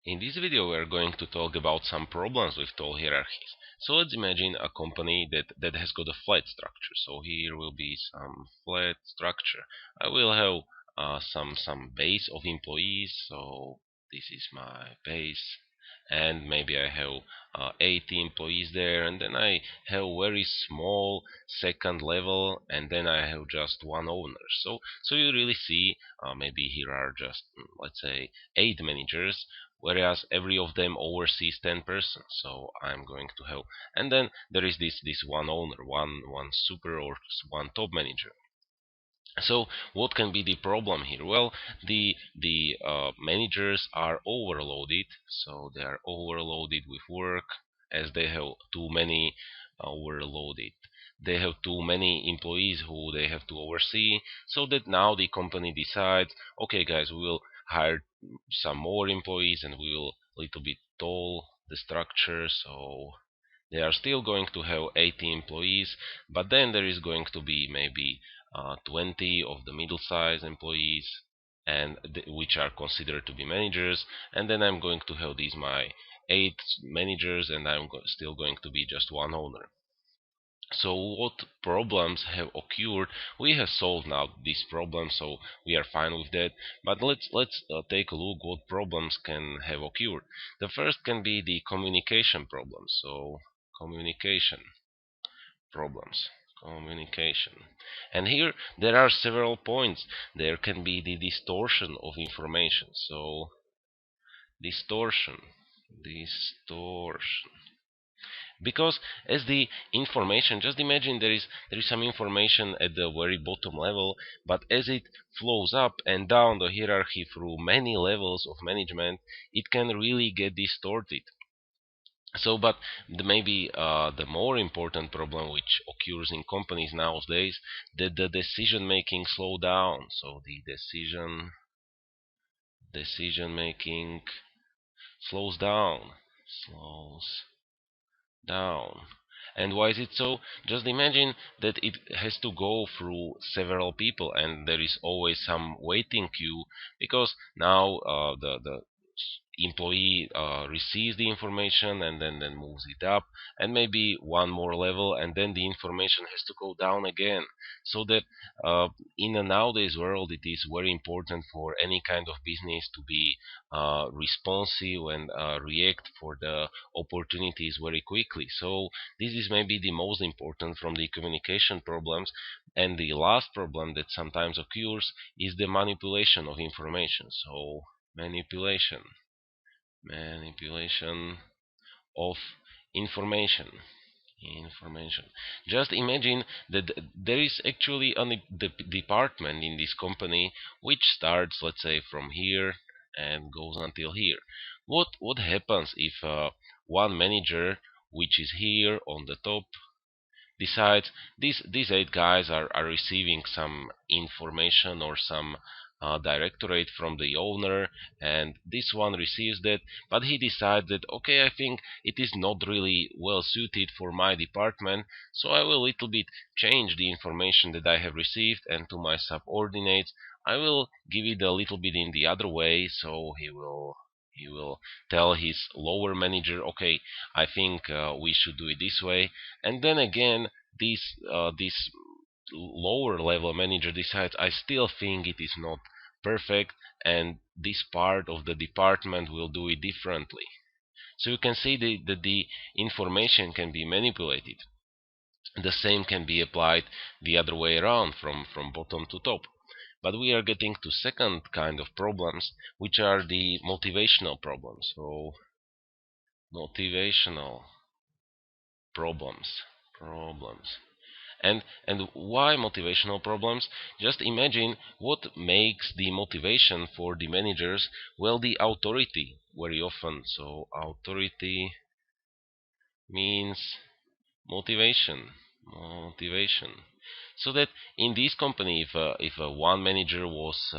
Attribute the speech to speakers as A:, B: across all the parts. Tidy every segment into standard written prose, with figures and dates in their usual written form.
A: In this video, we are going to talk about some problems with tall hierarchies. So let's imagine a company that has got a flat structure. So here will be some flat structure. I will have some base of employees. So this is my base, and maybe I have 80 employees there, and then I have very small second level, and then I have just one owner. So you really see maybe here are just let's say 8 managers, whereas every of them oversees 10 persons. So I'm going to have, and then there is this one owner, one super or one top manager. So what can be the problem here? Well, the managers are overloaded, so they are overloaded with work as they have too many overloaded. They have too many employees who they have to oversee, so that now the company decides, okay, guys, we will hire some more employees and we will little bit tall the structure. So they are still going to have 80 employees, but then there is going to be maybe 20 of the middle-sized employees, and which are considered to be managers. And then I'm going to have these my 8 managers, and I'm still going to be just one owner. So what problems have occurred? We have solved now this problem, so we are fine with that. But let's take a look what problems can have occurred. The first can be the communication problems. So communication problems. Communication. And here there are several points. There can be the distortion of information. So distortion. Distortion. Because as the information, just imagine there is some information at the very bottom level, but as it flows up and down the hierarchy through many levels of management, it can really get distorted. So, but maybe the more important problem which occurs in companies nowadays, that the decision making slow down. So the decision making slows down, slows down. And why is it so? Just imagine that it has to go through several people, and there is always some waiting queue, because now the employee receives the information and then moves it up, and maybe one more level, and then the information has to go down again. So that in a nowadays world, it is very important for any kind of business to be responsive and react for the opportunities very quickly. So this is maybe the most important from the communication problems. And the last problem that sometimes occurs is the manipulation of information. So manipulation of information. Just imagine that there is actually a department in this company which starts, let's say, from here and goes until here. What happens if one manager, which is here on the top, decides these 8 guys are receiving some information or some directorate from the owner, and this one receives that, but he decides that, okay, I think it is not really well suited for my department, so I will little bit change the information that I have received, and to my subordinates I will give it a little bit in the other way. So he will tell his lower manager, okay, I think we should do it this way. And then again, this lower level manager decides, I still think it is not perfect, and this part of the department will do it differently. So you can see that the information can be manipulated. The same can be applied the other way around, from bottom to top. But we are getting to second kind of problems, which are the motivational problems. So motivational problems. And why motivational problems? Just imagine what makes the motivation for the managers. Well, the authority very often. So authority means motivation. So that in this company, if one manager was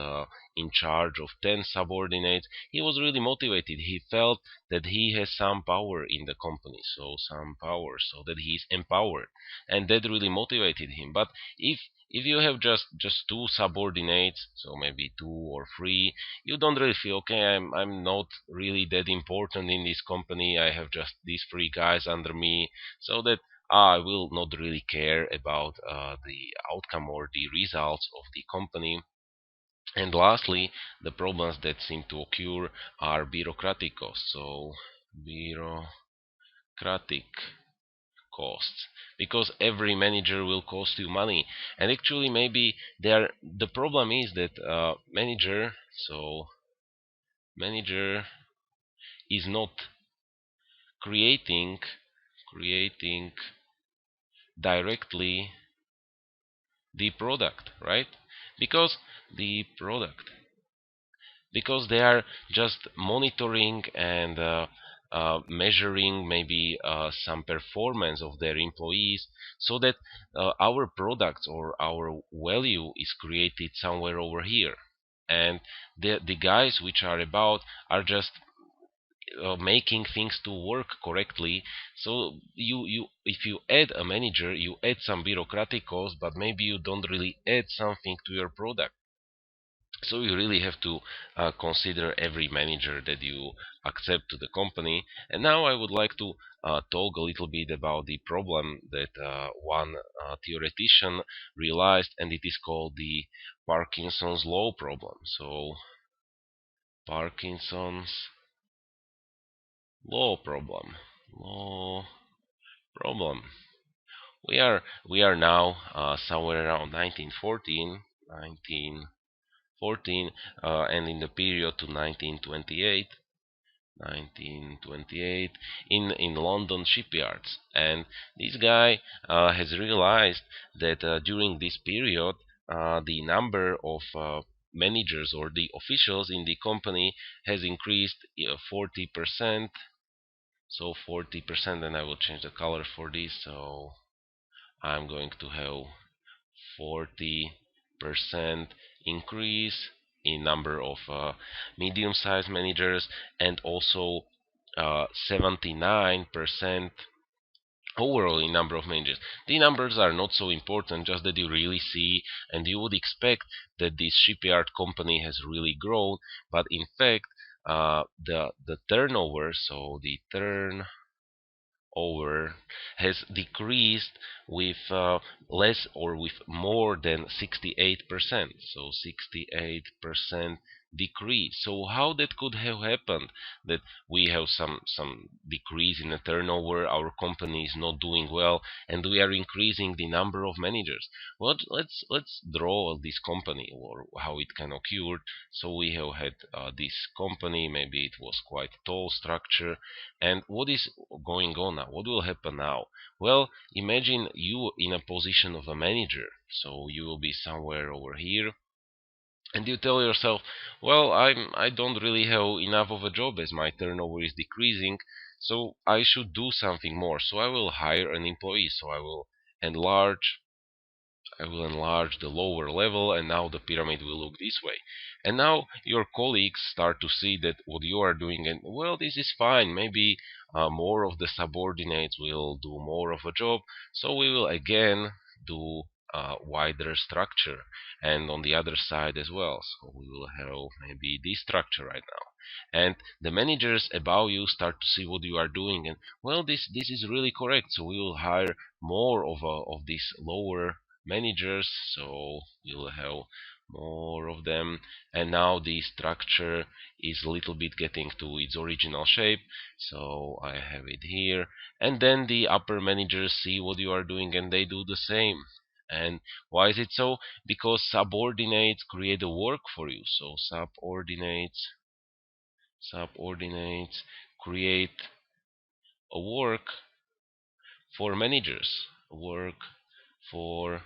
A: in charge of 10 subordinates, he was really motivated. He felt that he has some power in the company, so some power, so that he is empowered, and that really motivated him. But if you have just two subordinates, so maybe two or three, you don't really feel, okay, I'm not really that important in this company. I have just these three guys under me, so that I will not really care about the outcome or the results of the company. And lastly, the problems that seem to occur are bureaucratic costs. So bureaucratic costs, because every manager will cost you money. And actually, maybe the problem is that manager is not creating directly the product, right? Because the product, because they are just monitoring and measuring maybe some performance of their employees, so that our products or our value is created somewhere over here, and the guys which are about are just making things to work correctly. So you if you add a manager, you add some bureaucratic cost, but maybe you don't really add something to your product. So you really have to consider every manager that you accept to the company. And now I would like to talk a little bit about the problem that one theoretician realized, and it is called the Parkinson's law problem. So Parkinson's law problem. Law problem. We are now somewhere around 1914, and in the period to 1928 in London shipyards. And this guy has realized that during this period, the number of managers or the officials in the company has increased 40%. So 40%, and I will change the color for this. So I'm going to have 40% increase in number of medium-sized managers, and also 79% overall in number of managers. The numbers are not so important, just that you really see, and you would expect that this shipyard company has really grown, but in fact, the turnover, so the over has decreased with less or with more than 68%. So 68% decrease. So how that could have happened, that we have some decrease in the turnover, our company is not doing well, and we are increasing the number of managers? Well, let's draw this company, or how it can occur. So we have had this company, maybe it was quite tall structure. And what is going on now? What will happen now? Well, imagine you in a position of a manager. So you will be somewhere over here, and you tell yourself, well, I don't really have enough of a job as my turnover is decreasing, so I should do something more. So I will hire an employee. So enlarge I will enlarge the lower level, and now the pyramid will look this way. And now your colleagues start to see that what you are doing, and well, this is fine. Maybe more of the subordinates will do more of a job, so we will again do wider structure, and on the other side as well. So we will have maybe this structure right now. And the managers above you start to see what you are doing, and well, this is really correct. So we will hire more of these lower managers, so we'll have more of them. And now the structure is a little bit getting to its original shape, so I have it here. And then the upper managers see what you are doing, and they do the same. And why is it so? Because subordinates create a work for you. So subordinates create a work for managers, work for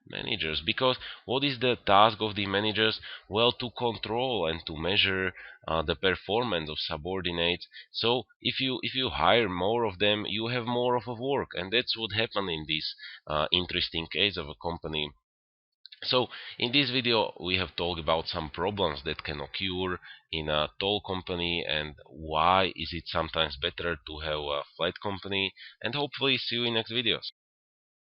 A: Managers, because what is the task of the managers? Well, to control and to measure the performance of subordinates. So if you hire more of them, you have more of a work, and that's what happened in this interesting case of a company. So in this video we have talked about some problems that can occur in a tall company, and why is it sometimes better to have a flat company, and hopefully see you in next videos.